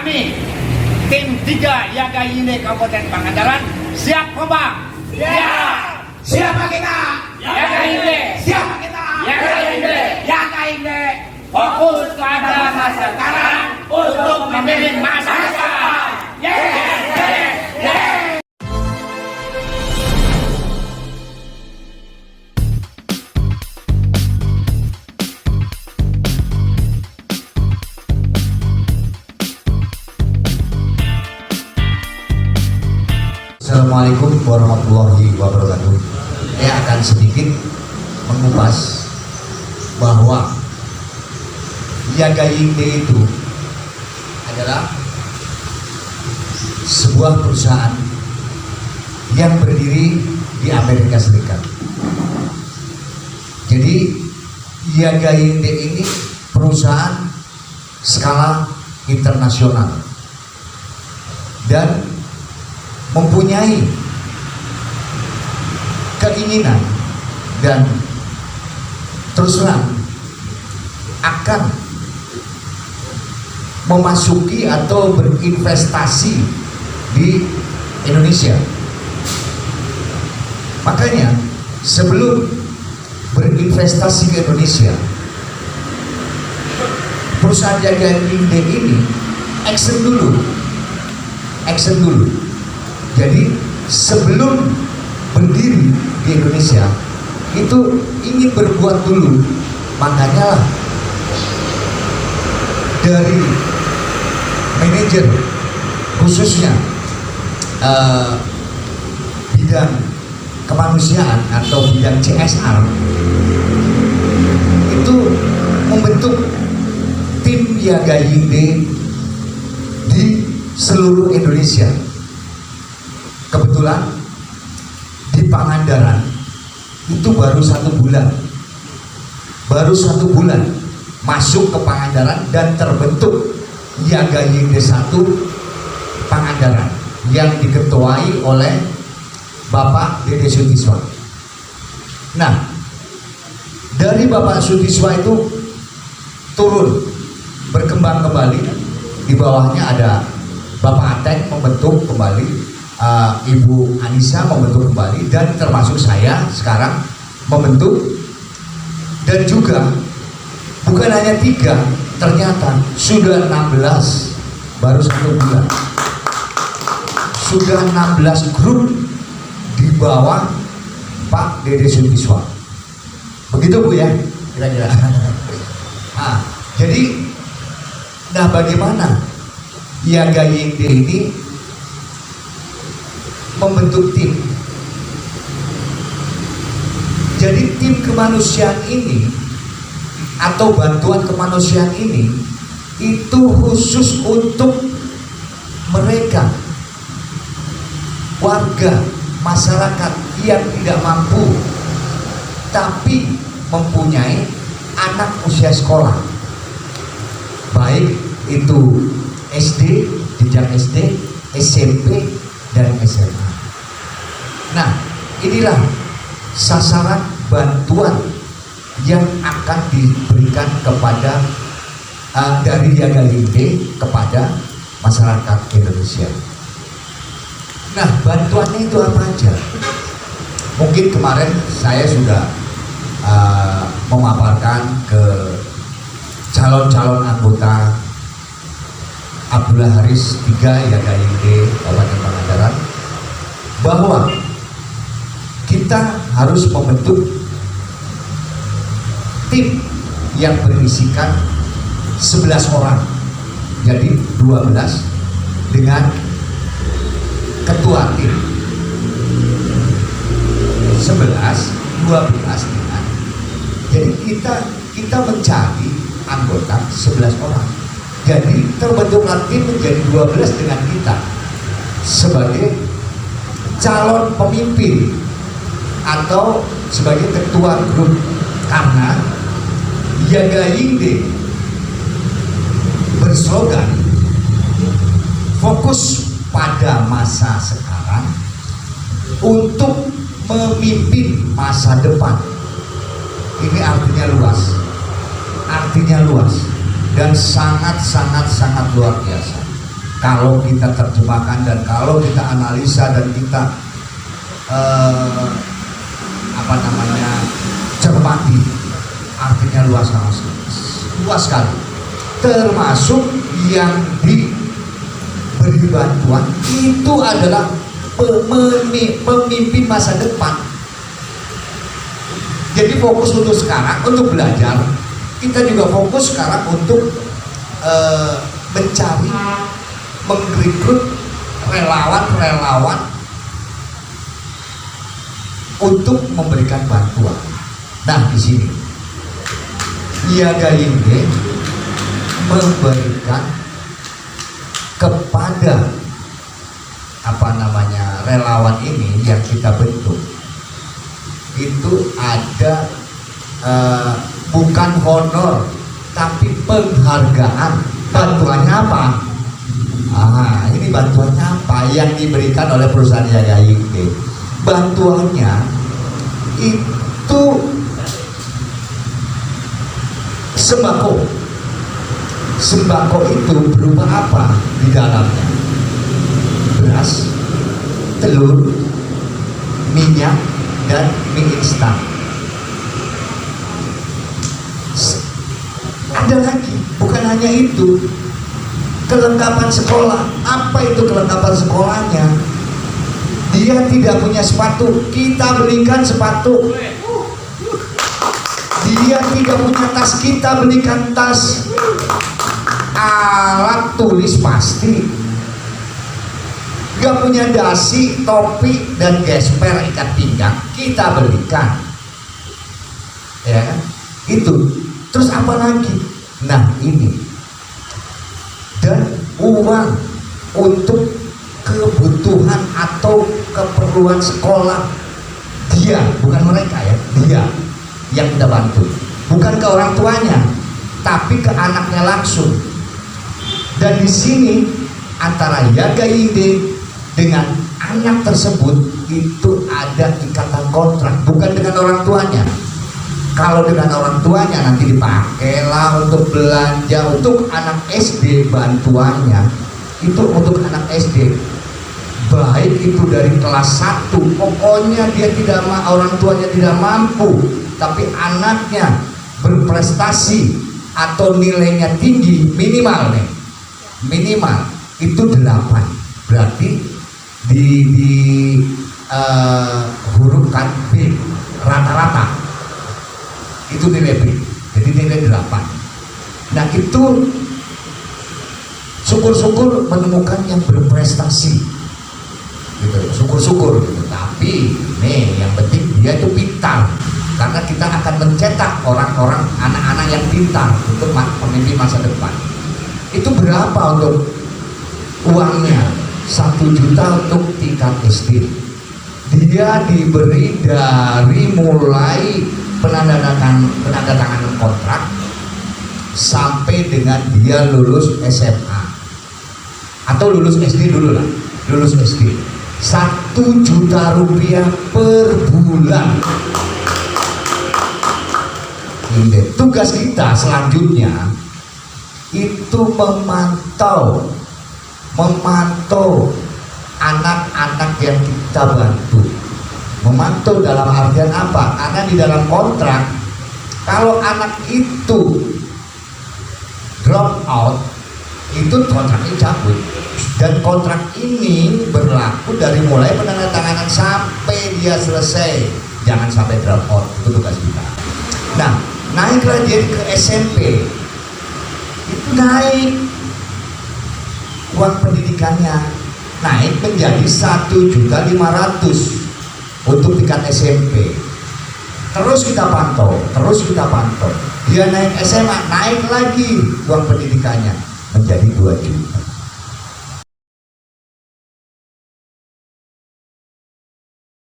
Kami tim 3 Yaga Yinde Kabupaten Pangandaran siap kembang. Ya. Siapa kita? Yaga Yinde. Siapa kita? Yaga Yinde. Yaga Yinde. Fokus pada masa sekarang untuk memilih masa depan. Assalamualaikum warahmatullahi wabarakatuh. Saya akan sedikit mengupas bahwa Yaga Yinde itu adalah sebuah perusahaan yang berdiri di Amerika Serikat. Jadi Yaga Yinde ini perusahaan skala internasional dan mempunyai keinginan dan terus terang akan memasuki atau berinvestasi di Indonesia. Makanya sebelum berinvestasi ke Indonesia, perusahaan Yaga Yinde ini action dulu. Jadi sebelum berdiri di Indonesia itu ingin berbuat dulu. Makanya lah dari manajer khususnya bidang kemanusiaan atau bidang CSR itu membentuk tim Yaga Yinde di seluruh Indonesia. Kebetulan di Pangandaran itu baru satu bulan masuk ke Pangandaran dan terbentuk Yaga Yinde 1 Pangandaran yang diketuai oleh Bapak Dede Sutiswa. Nah, dari Bapak Sutiswa itu turun berkembang kembali, di bawahnya ada Bapak Atek membentuk kembali, Ibu Anissa membentuk kembali, dan termasuk saya sekarang membentuk. Dan juga bukan hanya 3, ternyata sudah 16, baru 1 bulan sudah 16 grup di bawah Pak Dede Sutiswa. Begitu Bu ya kira-kira. Nah bagaimana Yaga Yinde ini membentuk tim. Jadi tim kemanusiaan ini atau bantuan kemanusiaan ini itu khusus untuk mereka, warga masyarakat yang tidak mampu tapi mempunyai anak usia sekolah, baik itu SD, jenjang SD, SMP, dan SMA. Nah, inilah sasaran bantuan yang akan diberikan kepada dari Yaga Yinde kepada masyarakat Indonesia. Nah, bantuannya itu apa aja? Mungkin kemarin saya sudah memaparkan ke calon-calon anggota Abdullah Haris 3 Yaga Yinde Kabupaten Pangandaran bahwa kita harus membentuk tim yang berisikan 11 orang, jadi 12 dengan ketua tim, 11, 12 dengan, jadi kita mencari anggota 11 orang. Jadi terbentuklah tim menjadi 12 dengan kita sebagai calon pemimpin atau sebagai ketua grup, karena Yaga Yinde berslogan fokus pada masa sekarang untuk memimpin masa depan. Ini artinya luas dan sangat luar biasa. kalau kita terjemahkan dan kalau kita analisa dan kita cermati, artinya luas sekali. Termasuk yang diberi bantuan itu adalah pemimpin masa depan. Jadi fokus untuk sekarang untuk belajar, kita juga fokus sekarang untuk mencari, merekrut relawan-relawan untuk memberikan bantuan. Nah, di sini IAGAIND memberikan kepada relawan ini yang kita bentuk itu ada bukan honor tapi penghargaan. Bantuannya apa? Ini bantuannya apa yang diberikan oleh perusahaan IAGAIND? Bantuannya itu sembako. Sembako itu berupa apa di dalamnya? Beras, telur, minyak, dan mie instan. Ada lagi, bukan hanya itu, kelengkapan sekolah. Apa itu kelengkapan sekolahnya? Dia tidak punya sepatu, kita belikan sepatu. Dia tidak punya tas, kita belikan tas. Alat tulis pasti. Gak punya dasi, topi, dan gesper ikat pinggang, kita belikan. Ya kan? Itu. Terus apa lagi? Nah, ini. Dan uang untuk kebutuhan atau keperluan sekolah dia, bukan mereka ya, dia yang kita bantu. Bukan ke orang tuanya, tapi ke anaknya langsung. Dan di sini antara IAGAIND dengan anak tersebut itu ada ikatan kontrak, bukan dengan orang tuanya. Kalau dengan orang tuanya nanti dipakailah untuk belanja. Untuk anak SD bantuannya itu untuk anak SD, baik itu dari kelas 1, pokoknya dia tidak orang tuanya tidak mampu, tapi anaknya berprestasi atau nilainya tinggi, minimal itu 8, berarti hurufkan B, rata-rata itu nilai B, jadi nilai 8. Nah, itu syukur-syukur menemukan yang berprestasi gitu, syukur-syukur gitu. Tapi nih yang penting dia itu pintar, karena kita akan mencetak orang-orang, anak-anak yang pintar untuk pemimpin masa depan. Itu berapa untuk uangnya? 1 juta untuk tingkat SD. Dia diberi dari mulai penandatanganan kontrak sampai dengan dia lulus SMA atau lulus SD dulu lah, lulus SD. 1 juta rupiah per bulan. Ini tugas kita selanjutnya itu memantau anak-anak yang kita bantu. Memantau dalam artian apa? Karena di dalam kontrak, kalau anak itu drop out, itu kontraknya cabut. Dan kontrak ini berlaku dari mulai penandatanganan sampai dia selesai. Jangan sampai drop out, itu tugas kita. Nah, naiklah dia ke SMP, itu naik uang pendidikannya, naik menjadi 1.500.000 untuk tingkat SMP. Terus kita pantau. Dia naik SMA, naik lagi uang pendidikannya menjadi 2 juta.